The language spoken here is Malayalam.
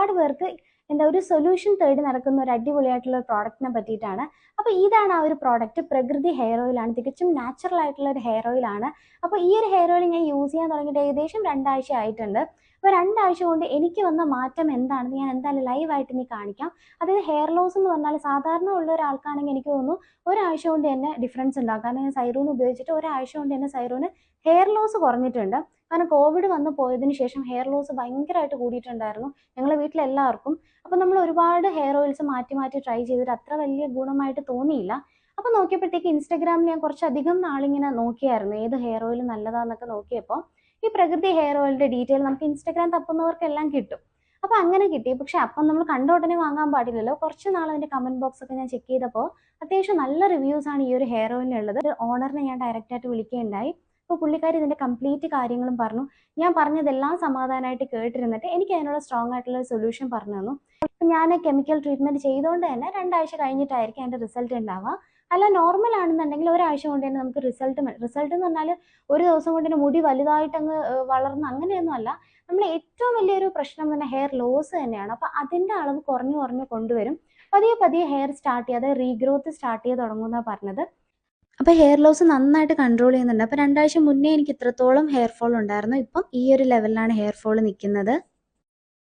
ഒരുപാട് പേർക്ക് എന്താ ഒരു സൊല്യൂഷൻ തേടി നടക്കുന്ന ഒരു അടിപൊളിയായിട്ടുള്ള പ്രോഡക്റ്റിനെ പറ്റിയിട്ടാണ്. അപ്പോൾ ഇതാണ് ആ ഒരു പ്രോഡക്റ്റ്. പ്രകൃതി ഹെയർ ഓയിലാണ്, തികച്ചും നാച്ചുറൽ ആയിട്ടുള്ള ഒരു ഹെയർ ഓയിലാണ്. അപ്പോൾ ഈ ഒരു ഹെയർ ഓയിൽ ഞാൻ യൂസ് ചെയ്യാൻ തുടങ്ങിയിട്ട് ഏകദേശം 2 ആഴ്ച ആയിട്ടുണ്ട്. അപ്പോൾ 2 ആഴ്ച കൊണ്ട് എനിക്ക് വന്ന മാറ്റം എന്താണെന്ന് ഞാൻ എന്തായാലും ലൈവായിട്ട് ഇനി കാണിക്കാം. അതായത് ഹെയർ ലോസ് എന്ന് പറഞ്ഞാൽ സാധാരണ ഉള്ള ഒരാൾക്കാണെങ്കിൽ എനിക്ക് തോന്നുന്നു ഒരാഴ്ച കൊണ്ട് തന്നെ ഡിഫറൻസ് ഉണ്ടാകും. കാരണം ഞാൻ സൈറൂൺ ഉപയോഗിച്ചിട്ട് ഒരാഴ്ച കൊണ്ട് തന്നെ സൈറൂന് ഹെയർ ലോസ് കുറഞ്ഞിട്ടുണ്ട്. കാരണം കോവിഡ് വന്ന് പോയതിന് ശേഷം ഹെയർ ലോസ് ഭയങ്കരമായിട്ട് കൂടിയിട്ടുണ്ടായിരുന്നു ഞങ്ങളുടെ വീട്ടിലെല്ലാവർക്കും. അപ്പോൾ നമ്മൾ ഒരുപാട് ഹെയർ ഓയിൽസ് മാറ്റി മാറ്റി ട്രൈ ചെയ്തിട്ട് അത്ര വലിയ ഗുണമായിട്ട് തോന്നിയില്ല. അപ്പോൾ നോക്കിയപ്പോഴത്തേക്ക് ഇൻസ്റ്റാഗ്രാമിൽ ഞാൻ കുറച്ചധികം നാളിങ്ങനെ നോക്കിയായിരുന്നു ഏത് ഹെയർ ഓയിൽ നല്ലതാന്നൊക്കെ നോക്കിയപ്പോൾ ഈ പ്രകൃതി ഹെയർ ഓയിലിൻ്റെ ഡീറ്റെയിൽ നമുക്ക് ഇൻസ്റ്റാഗ്രാം തപ്പുന്നവർക്കെല്ലാം കിട്ടും. അപ്പോൾ അങ്ങനെ കിട്ടി. പക്ഷെ അപ്പം നമ്മൾ കണ്ട ഉടനെ വാങ്ങാൻ പാടില്ലല്ലോ. കുറച്ച് നാൾ അതിൻ്റെ കമൻറ്റ് ബോക്സ് ഒക്കെ ഞാൻ ചെക്ക് ചെയ്തപ്പോൾ അത്യാവശ്യം നല്ല റിവ്യൂസ് ആണ് ഈ ഒരു ഹെയർ ഓയിലിനുള്ളത്. ഓണറിനെ ഞാൻ ഡയറക്റ്റായിട്ട് വിളിക്കുകയുണ്ടായി. അപ്പോൾ പുള്ളിക്കാരി ഇതിൻ്റെ കംപ്ലീറ്റ് കാര്യങ്ങളും പറഞ്ഞു. ഞാൻ പറഞ്ഞതെല്ലാം സമാധാനമായിട്ട് കേട്ടിരുന്നിട്ട് എനിക്ക് അതിനുള്ള സ്ട്രോങ് ആയിട്ടുള്ള സൊല്യൂഷൻ പറഞ്ഞു തന്നു. അപ്പം ഞാൻ കെമിക്കൽ ട്രീറ്റ്മെൻറ്റ് ചെയ്തുകൊണ്ട് തന്നെ 2 ആഴ്ച കഴിഞ്ഞിട്ടായിരിക്കും അതിൻ്റെ റിസൾട്ട് ഉണ്ടാവുക. അല്ല നോർമൽ ആണെന്നുണ്ടെങ്കിൽ ഒരാഴ്ച കൊണ്ട് തന്നെ നമുക്ക് റിസൾട്ട് എന്ന് പറഞ്ഞാൽ ഒരു ദിവസം കൊണ്ട് തന്നെ മുടി വലുതായിട്ടങ്ങ് വളർന്ന് അങ്ങനെയൊന്നും അല്ല. നമ്മൾ ഏറ്റവും വലിയൊരു പ്രശ്നം തന്നെ ഹെയർ ലോസ് തന്നെയാണ്. അപ്പോൾ അതിൻ്റെ അളവ് കുറഞ്ഞു കുറഞ്ഞു കൊണ്ടുവരും. പതിയെ പതിയെ ഹെയർ സ്റ്റാർട്ട് ചെയ്യാതെ റീഗ്രോത്ത് സ്റ്റാർട്ട് ചെയ്ത് തുടങ്ങുമെന്നാണ് പറഞ്ഞത്. അപ്പോൾ ഹെയർ ലോസ് നന്നായിട്ട് കൺട്രോൾ ചെയ്യുന്നുണ്ട്. അപ്പോൾ 2 ആഴ്ച മുന്നേ എനിക്ക് ഇത്രത്തോളം ഹെയർ ഫോൾ ഉണ്ടായിരുന്നു. ഇപ്പം ഈ ഒരു ലെവലിലാണ് ഹെയർ ഫോൾ നിൽക്കുന്നത്.